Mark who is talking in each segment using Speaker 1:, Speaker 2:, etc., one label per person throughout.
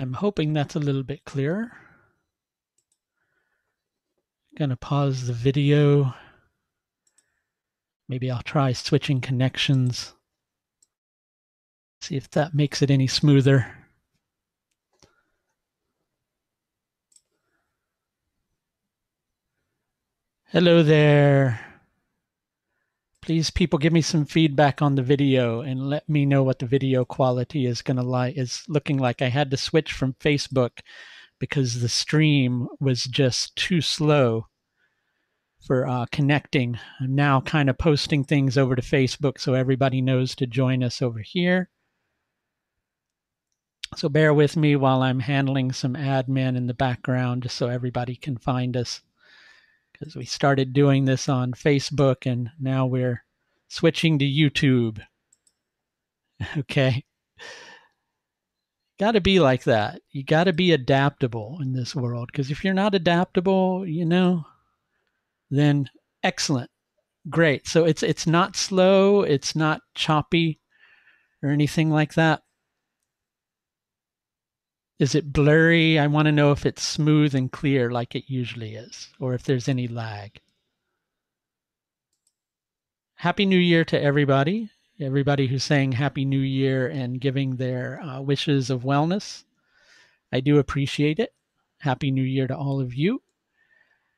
Speaker 1: I'm hoping that's a little bit clearer. Gonna pause the video. Maybe I'll try switching connections. See if that makes it any smoother. Hello there. Please, people, give me some feedback on the video and let me know what the video quality is looking like. I had to switch from Facebook because the stream was just too slow for connecting. I'm now kind of posting things over to Facebook so everybody knows to join us over here. So bear with me while I'm handling some admin in the background just so everybody can find us, because we started doing this on Facebook and now we're switching to YouTube. Okay. Got to be like that. You got to be adaptable in this world, because if you're not adaptable, then excellent. Great. So it's not slow, it's not choppy or anything like that. Is it blurry? I want to know if it's smooth and clear like it usually is, or if there's any lag. Happy New Year to everybody. Everybody who's saying Happy New Year and giving their wishes of wellness. I do appreciate it. Happy New Year to all of you.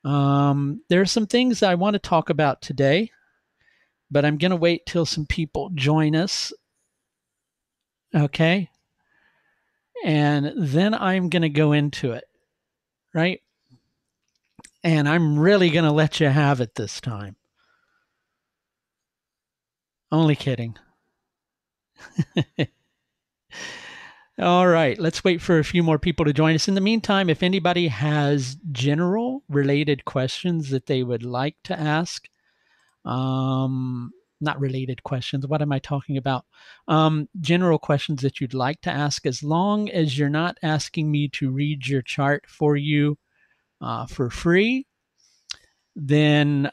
Speaker 1: There are some things I want to talk about today, but I'm going to wait till some people join us. Okay. And then I'm going to go into it, right? And I'm really going to let you have it this time. Only kidding. All right, let's wait for a few more people to join us. In the meantime, if anybody has general related questions that they would like to ask, not related questions, what am I talking about? General questions that you'd like to ask, as long as you're not asking me to read your chart for you for free, then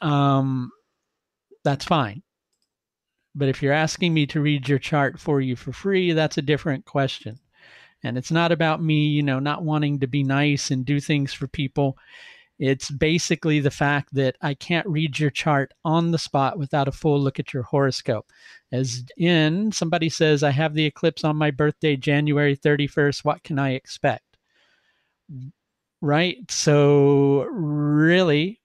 Speaker 1: that's fine. But if you're asking me to read your chart for you for free, that's a different question. And it's not about me, not wanting to be nice and do things for people. It's basically the fact that I can't read your chart on the spot without a full look at your horoscope. As in, somebody says, I have the eclipse on my birthday, January 31st. What can I expect? Right? So really,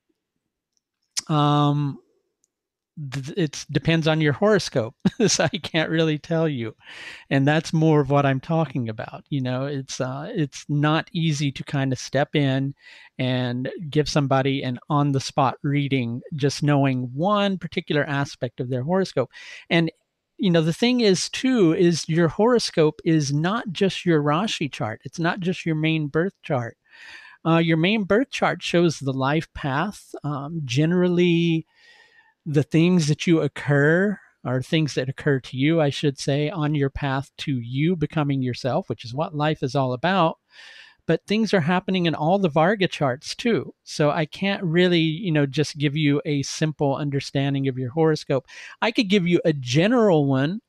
Speaker 1: it depends on your horoscope. So I can't really tell you. And that's more of what I'm talking about. It's not easy to kind of step in and give somebody an on the spot reading, just knowing one particular aspect of their horoscope. And the thing is too, is your horoscope is not just your Rashi chart. It's not just your main birth chart. Your main birth chart shows the life path. Generally, the things that you occur are things that occur to you, I should say, on your path to you becoming yourself, which is what life is all about. But things are happening in all the Varga charts too. So I can't really, just give you a simple understanding of your horoscope. I could give you a general one,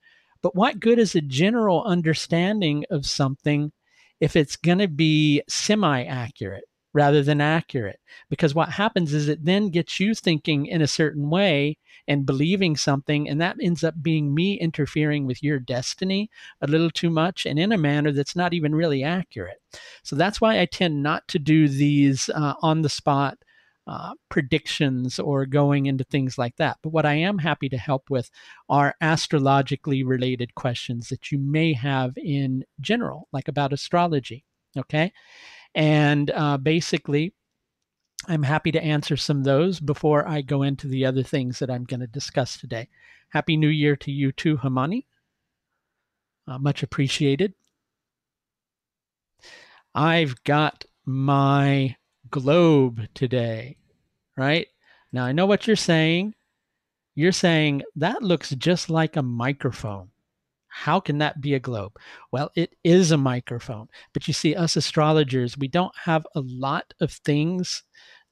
Speaker 1: but what good is a general understanding of something if it's going to be semi-accurate rather than accurate? Because what happens is it then gets you thinking in a certain way and believing something, and that ends up being me interfering with your destiny a little too much and in a manner that's not even really accurate. So that's why I tend not to do these on the spot predictions or going into things like that. But what I am happy to help with are astrologically related questions that you may have in general, like about astrology. Okay. And basically, I'm happy to answer some of those before I go into the other things that I'm going to discuss today. Happy New Year to you too, Hamani. Much appreciated. I've got my globe today, right? Now, I know what you're saying. You're saying that looks just like a microphone. How can that be a globe? Well, it is a microphone. But you see, us astrologers, we don't have a lot of things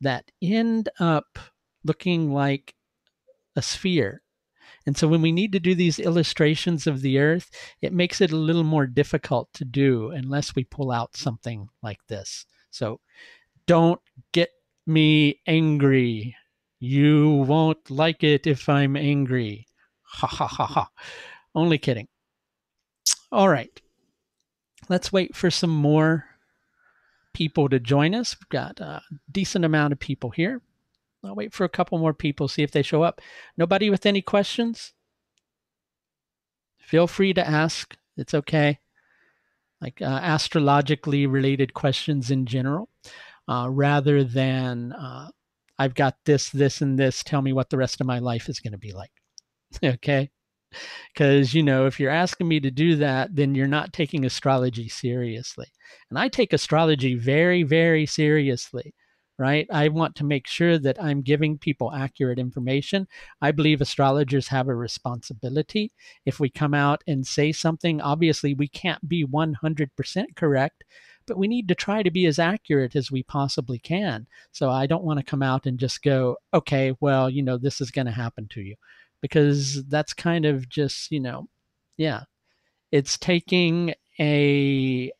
Speaker 1: that end up looking like a sphere. And so when we need to do these illustrations of the earth, it makes it a little more difficult to do unless we pull out something like this. So don't get me angry. You won't like it if I'm angry. Ha ha ha ha. Only kidding. All right. Let's wait for some more people to join us. We've got a decent amount of people here. I'll wait for a couple more people, see if they show up. Nobody with any questions? Feel free to ask. It's okay. Like astrologically related questions in general, rather than I've got this, this, and this. Tell me what the rest of my life is going to be like. Okay. Because, if you're asking me to do that, then you're not taking astrology seriously. And I take astrology very, very seriously, right? I want to make sure that I'm giving people accurate information. I believe astrologers have a responsibility. If we come out and say something, obviously we can't be 100% correct, but we need to try to be as accurate as we possibly can. So I don't want to come out and just go, okay, well, this is going to happen to you, because that's kind of just, yeah, it's taking a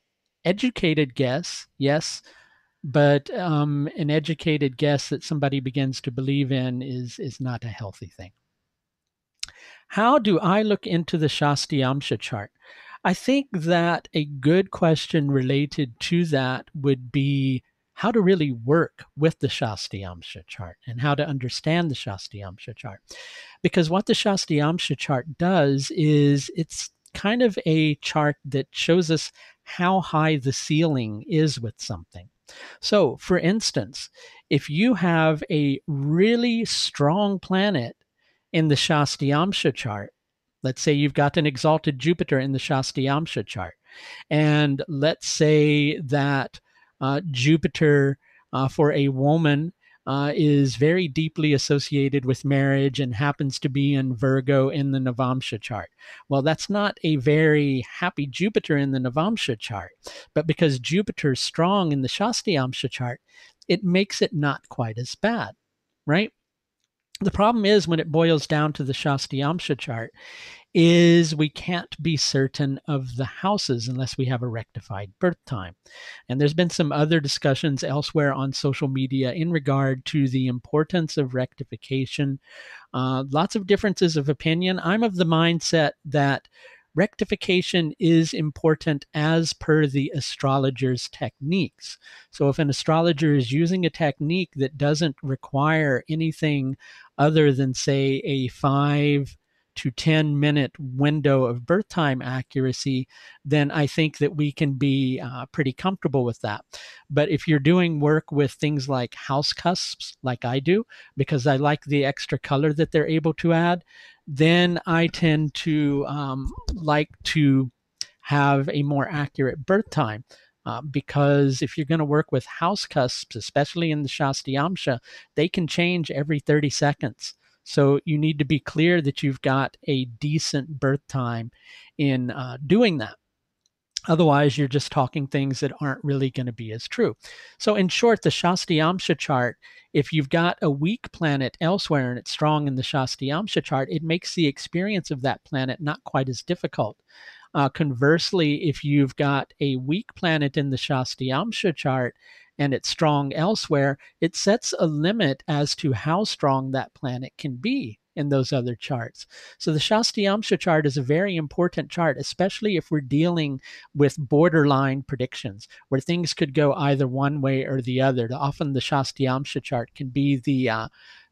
Speaker 1: educated guess, yes, but an educated guess that somebody begins to believe in is not a healthy thing. How do I look into the Shasti Yamcha chart? I think that a good question related to that would be how to really work with the Shasti Yamcha chart and how to understand the Shasti Yamcha chart. Because what the Shasti Yamcha chart does is it's kind of a chart that shows us how high the ceiling is with something. So, for instance, if you have a really strong planet in the Shasti Yamcha chart, let's say you've got an exalted Jupiter in the Shasti Yamcha chart, and let's say that Jupiter for a woman is very deeply associated with marriage and happens to be in Virgo in the Navamsha chart. Well, that's not a very happy Jupiter in the Navamsha chart, but because Jupiter's strong in the Shasti Yamcha chart, it makes it not quite as bad, right? The problem is when it boils down to the Shasti Yamcha chart is we can't be certain of the houses unless we have a rectified birth time. And there's been some other discussions elsewhere on social media in regard to the importance of rectification. Lots of differences of opinion. I'm of the mindset that rectification is important as per the astrologer's techniques. So if an astrologer is using a technique that doesn't require anything other than, say, a 5 to 10-minute window of birth time accuracy, then I think that we can be pretty comfortable with that. But if you're doing work with things like house cusps, like I do, because I like the extra color that they're able to add, then I tend to like to have a more accurate birth time. Because if you're going to work with house cusps, especially in the Shasti Yamcha, they can change every 30 seconds. So you need to be clear that you've got a decent birth time in doing that. Otherwise, you're just talking things that aren't really going to be as true. So in short, the Shasti Yamcha chart, if you've got a weak planet elsewhere and it's strong in the Shasti Yamcha chart, it makes the experience of that planet not quite as difficult. Conversely, if you've got a weak planet in the Shasti Yamcha chart and it's strong elsewhere, it sets a limit as to how strong that planet can be in those other charts. So the Shasti Yamcha chart is a very important chart, especially if we're dealing with borderline predictions where things could go either one way or the other. Often the Shasti Yamcha chart can be the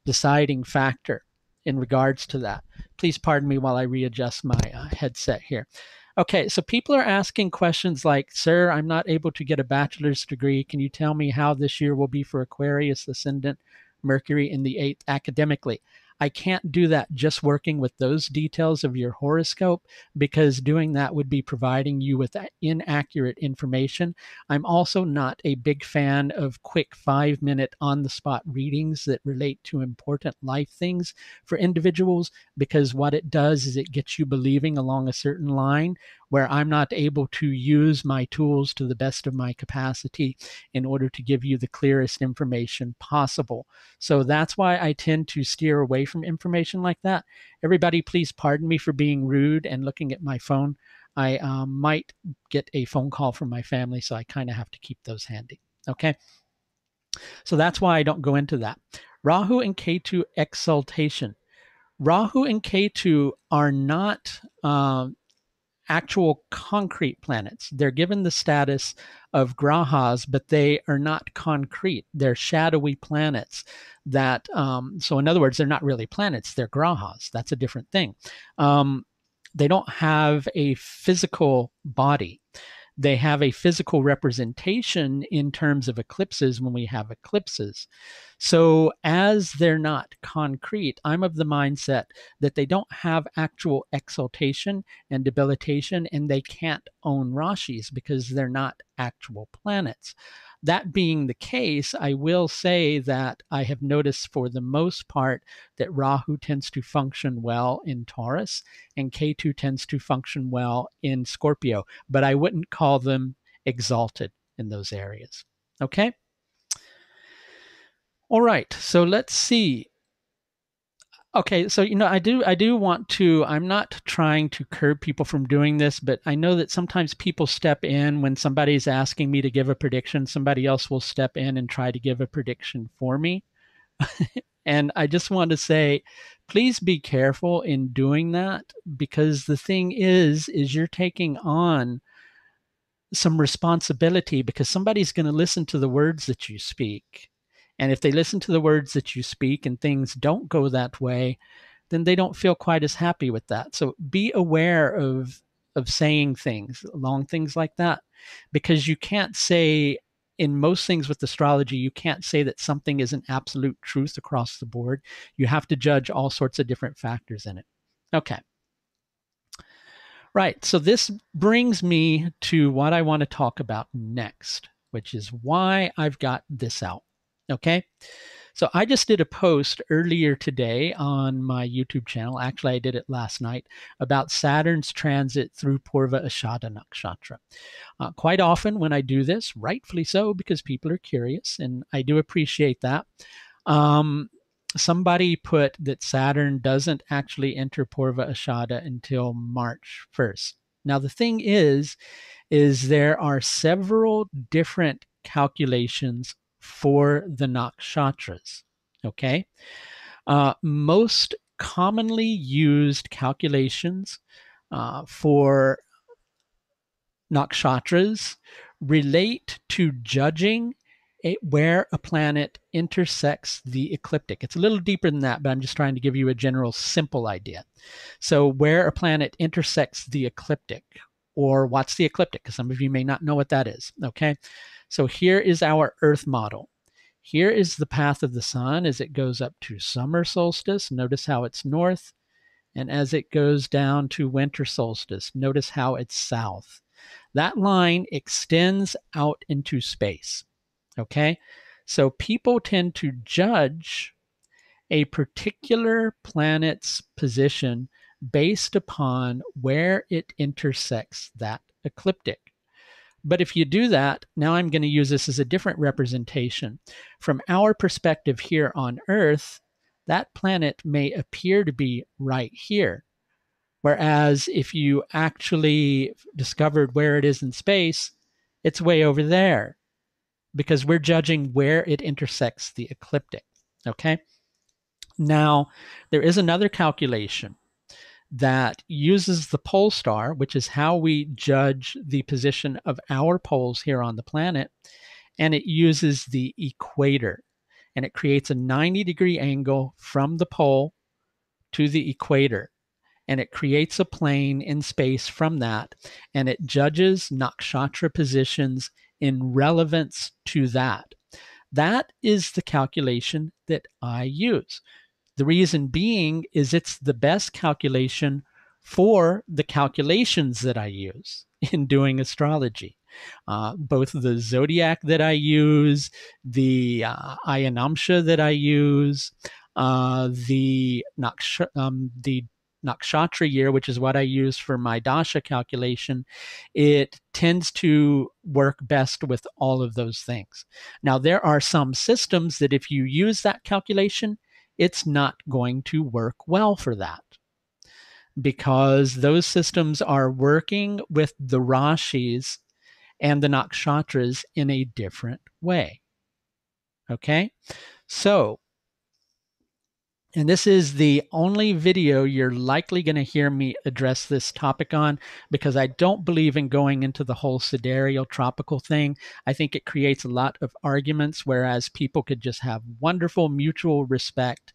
Speaker 1: deciding factor in regards to that. Please pardon me while I readjust my headset here. Okay, so people are asking questions like, sir, I'm not able to get a bachelor's degree. Can you tell me how this year will be for Aquarius ascendant Mercury in the 8th academically? I can't do that just working with those details of your horoscope, because doing that would be providing you with inaccurate information. I'm also not a big fan of quick 5-minute on-the-spot readings that relate to important life things for individuals, because what it does is it gets you believing along a certain line where I'm not able to use my tools to the best of my capacity in order to give you the clearest information possible. So that's why I tend to steer away from information like that. Everybody, please pardon me for being rude and looking at my phone. I might get a phone call from my family, so I kind of have to keep those handy. Okay. So that's why I don't go into that. Rahu and Ketu exaltation. Rahu and Ketu are not actual concrete planets. They're given the status of grahas, but they are not concrete. They're shadowy planets that, so in other words, they're not really planets, they're grahas. That's a different thing. They don't have a physical body. They have a physical representation in terms of eclipses when we have eclipses. So, as they're not concrete, I'm of the mindset that they don't have actual exaltation and debilitation, and they can't own Rashis because they're not actual planets. That being the case, I will say that I have noticed for the most part that Rahu tends to function well in Taurus and Ketu tends to function well in Scorpio, but I wouldn't call them exalted in those areas. Okay? All right, so let's see. Okay, so I do want to, I'm not trying to curb people from doing this, but I know that sometimes people step in when somebody's asking me to give a prediction, somebody else will step in and try to give a prediction for me. And I just want to say, please be careful in doing that, because the thing is you're taking on some responsibility, because somebody's going to listen to the words that you speak. And if they listen to the words that you speak and things don't go that way, then they don't feel quite as happy with that. So be aware of saying things, long things like that, because you can't say, in most things with astrology, you can't say that something is an absolute truth across the board. You have to judge all sorts of different factors in it. Okay. Right. So this brings me to what I want to talk about next, which is why I've got this out. Okay. So I just did a post earlier today on my YouTube channel. Actually, I did it last night about Saturn's transit through Purva Ashadha Nakshatra. Quite often when I do this, rightfully so, because people are curious, and I do appreciate that. Somebody put that Saturn doesn't actually enter Purva Ashadha until March 1st. Now, the thing is there are several different calculations for the nakshatras. Okay. Most commonly used calculations for nakshatras relate to judging where a planet intersects the ecliptic. It's a little deeper than that, but I'm just trying to give you a general simple idea. So where a planet intersects the ecliptic, or what's the ecliptic, because some of you may not know what that is. Okay. So here is our Earth model. Here is the path of the sun as it goes up to summer solstice. Notice how it's north. And as it goes down to winter solstice, notice how it's south. That line extends out into space. Okay. So people tend to judge a particular planet's position based upon where it intersects that ecliptic. But if you do that, now I'm going to use this as a different representation. From our perspective here on Earth, that planet may appear to be right here. Whereas if you actually discovered where it is in space, it's way over there, because we're judging where it intersects the ecliptic. Okay. Now, there is another calculation that uses the pole star, which is how we judge the position of our poles here on the planet, and it uses the equator, and it creates a 90-degree angle from the pole to the equator, and it creates a plane in space from that, and it judges nakshatra positions in relevance to that. That is the calculation that I use. The reason being is it's the best calculation for the calculations that I use in doing astrology. Both the zodiac that I use, the Ayanamsha that I use, the nakshatra year, which is what I use for my dasha calculation, it tends to work best with all of those things. Now, there are some systems that if you use that calculation, it's not going to work well for that, because those systems are working with the rashis and the nakshatras in a different way. Okay? So, and this is the only video you're likely going to hear me address this topic on, because I don't believe in going into the whole sidereal tropical thing. I think it creates a lot of arguments, whereas people could just have wonderful mutual respect,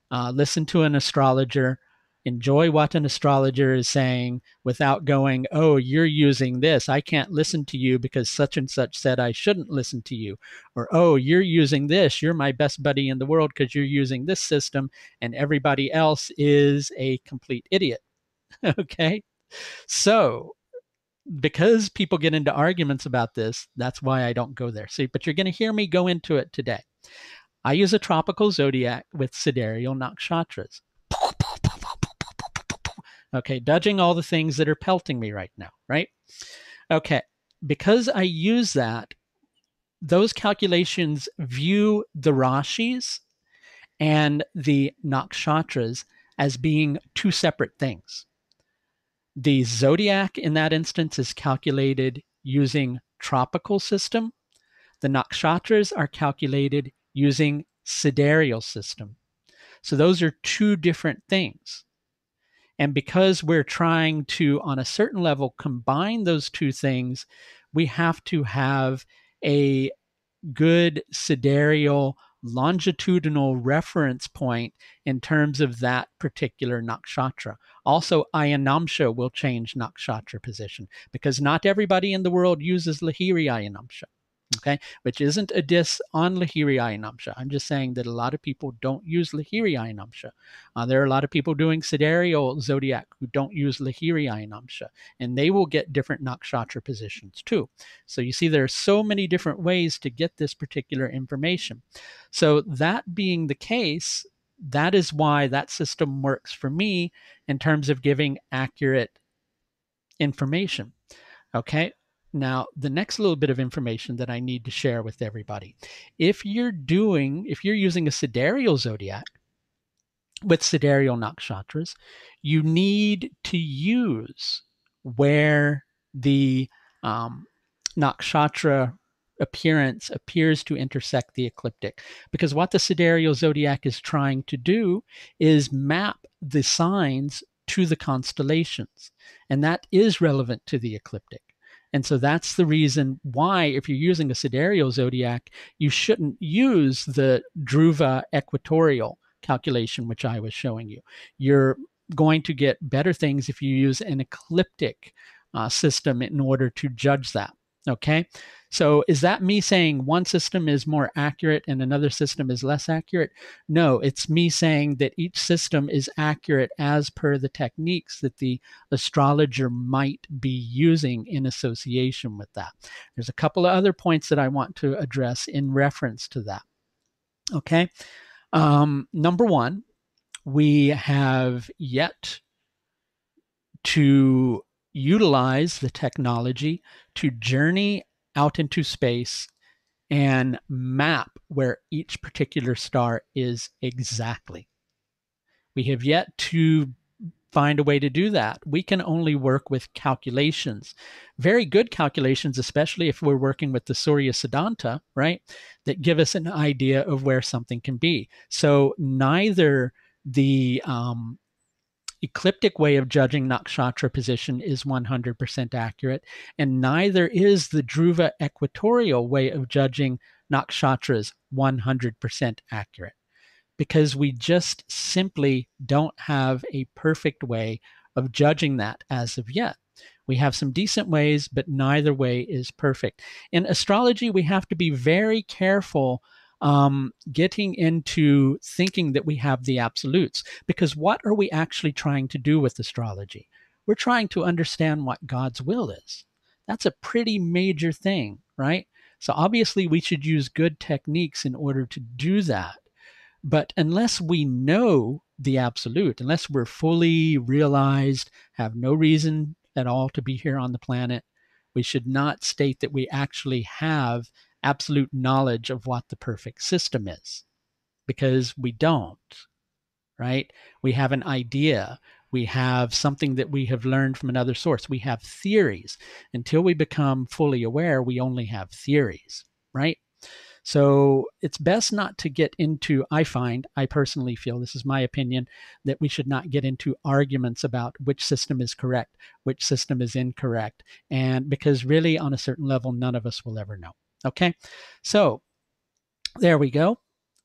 Speaker 1: listen to an astrologer, enjoy what an astrologer is saying without going, oh, you're using this, I can't listen to you because such and such said I shouldn't listen to you. Or, oh, you're using this, you're my best buddy in the world because you're using this system and everybody else is a complete idiot. Okay? So, because people get into arguments about this, that's why I don't go there. See, but you're going to hear me go into it today. I use a tropical zodiac with sidereal nakshatras. Okay, dodging all the things that are pelting me right now, right? Okay, because I use that, those calculations view the rashis and the nakshatras as being two separate things. The zodiac in that instance is calculated using tropical system. The nakshatras are calculated using sidereal system. So those are two different things. And because we're trying to, on a certain level, combine those two things, we have to have a good sidereal longitudinal reference point in terms of that particular nakshatra. Also, ayanamsha will change nakshatra position, because not everybody in the world uses Lahiri ayanamsha. Okay, which isn't a diss on Lahiri ayanamsha. I'm just saying that a lot of people don't use Lahiri ayanamsha. There are a lot of people doing sidereal zodiac who don't use Lahiri ayanamsha, and they will get different nakshatra positions too. So you see, there are so many different ways to get this particular information. So that being the case, that is why that system works for me in terms of giving accurate information. Okay. Now, the next little bit of information that I need to share with everybody. If you're using a sidereal zodiac with sidereal nakshatras, you need to use where the nakshatra appearance appears to intersect the ecliptic. Because what the sidereal zodiac is trying to do is map the signs to the constellations. And that is relevant to the ecliptic. And so that's the reason why, if you're using a sidereal zodiac, you shouldn't use the Dhruva equatorial calculation, which I was showing you. You're going to get better things if you use an ecliptic system in order to judge that. Okay, so is that me saying one system is more accurate and another system is less accurate? No, it's me saying that each system is accurate as per the techniques that the astrologer might be using in association with that. There's a couple of other points that I want to address in reference to that. Okay, number one, we have yet to utilize the technology to journey out into space and map where each particular star is exactly. We have yet to find a way to do that. We can only work with calculations, very good calculations, especially if we're working with the Surya Siddhanta, right, that give us an idea of where something can be. So neither the ecliptic way of judging nakshatra position is 100% accurate, and neither is the Dhruva equatorial way of judging nakshatras 100% accurate, because we just simply don't have a perfect way of judging that as of yet. We have some decent ways, but neither way is perfect. In astrology, we have to be very careful getting into thinking that we have the absolutes, because what are we actually trying to do with astrology? We're trying to understand what God's will is. That's a pretty major thing, right? So obviously we should use good techniques in order to do that. But unless we know the absolute. Unless we're fully realized, have no reason at all to be here on the planet, we should not state that we actually have absolute knowledge of what the perfect system is, because we don't, right? We have an idea. We have something that we have learned from another source. We have theories. Until we become fully aware, we only have theories, right? So it's best not to get into, I personally feel, this is my opinion, that we should not get into arguments about which system is correct, which system is incorrect. And because really, on a certain level, none of us will ever know. Okay. So there we go.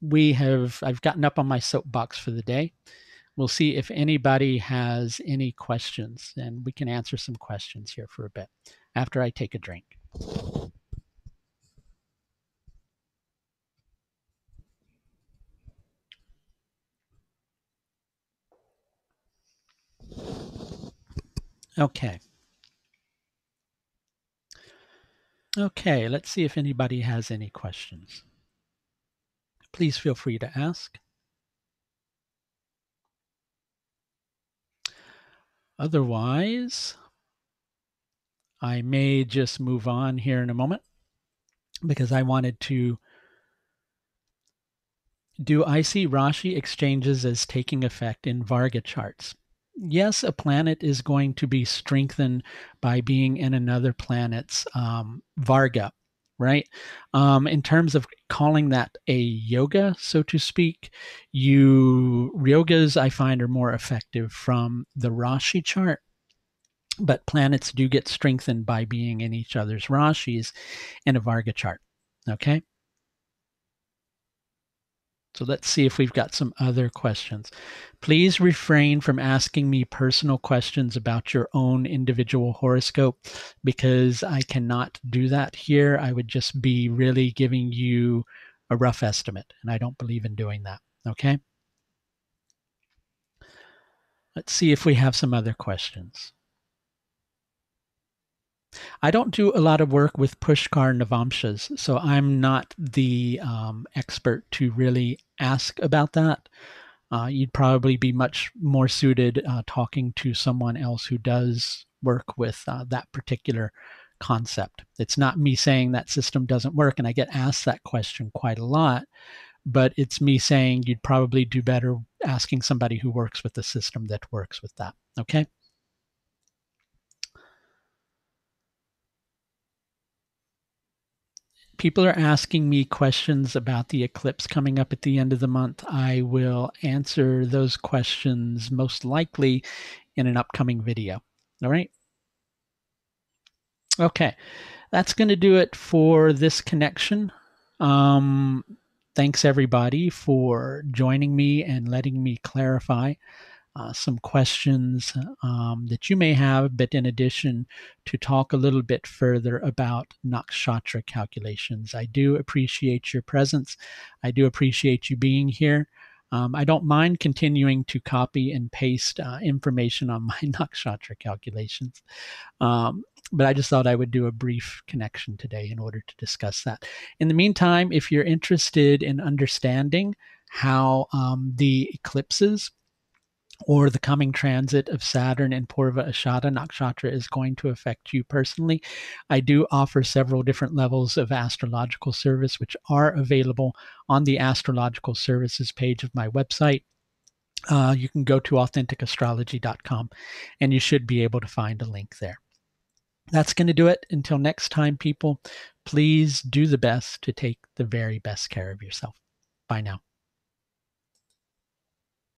Speaker 1: I've gotten up on my soapbox for the day. We'll see if anybody has any questions, and we can answer some questions here for a bit after I take a drink. Okay. Okay, let's see if anybody has any questions. Please feel free to ask. Otherwise, I may just move on here in a moment, because I wanted to do I see Rashi exchanges as taking effect in Varga charts? Yes, a planet is going to be strengthened by being in another planet's Varga, right? In terms of calling that a yoga, so to speak, yogas I find are more effective from the Rashi chart, but planets do get strengthened by being in each other's Rashis in a Varga chart. Okay. So let's see if we've got some other questions. Please refrain from asking me personal questions about your own individual horoscope, because I cannot do that here. I would just be really giving you a rough estimate, and I don't believe in doing that. Okay. Let's see if we have some other questions. I don't do a lot of work with Pushkar Navamshas, so I'm not the expert to really ask about that. You'd probably be much more suited talking to someone else who does work with that particular concept. It's not me saying that system doesn't work, and I get asked that question quite a lot, but it's me saying you'd probably do better asking somebody who works with the system that works with that. Okay. People are asking me questions about the eclipse coming up at the end of the month. I will answer those questions most likely in an upcoming video. All right. Okay. That's going to do it for this connection. Um, Thanks everybody for joining me and letting me clarify some questions that you may have, but in addition, to talk a little bit further about nakshatra calculations. I do appreciate your presence. I do appreciate you being here. I don't mind continuing to copy and paste information on my nakshatra calculations. But I just thought I would do a brief connection today in order to discuss that. In the meantime, if you're interested in understanding how the eclipses or the coming transit of Saturn and Purva Ashadha Nakshatra is going to affect you personally, I do offer several different levels of astrological service, which are available on the astrological services page of my website. You can go to AuthenticAstrology.com and you should be able to find a link there. That's going to do it. Until next time, people, please do the best to take the very best care of yourself. Bye now.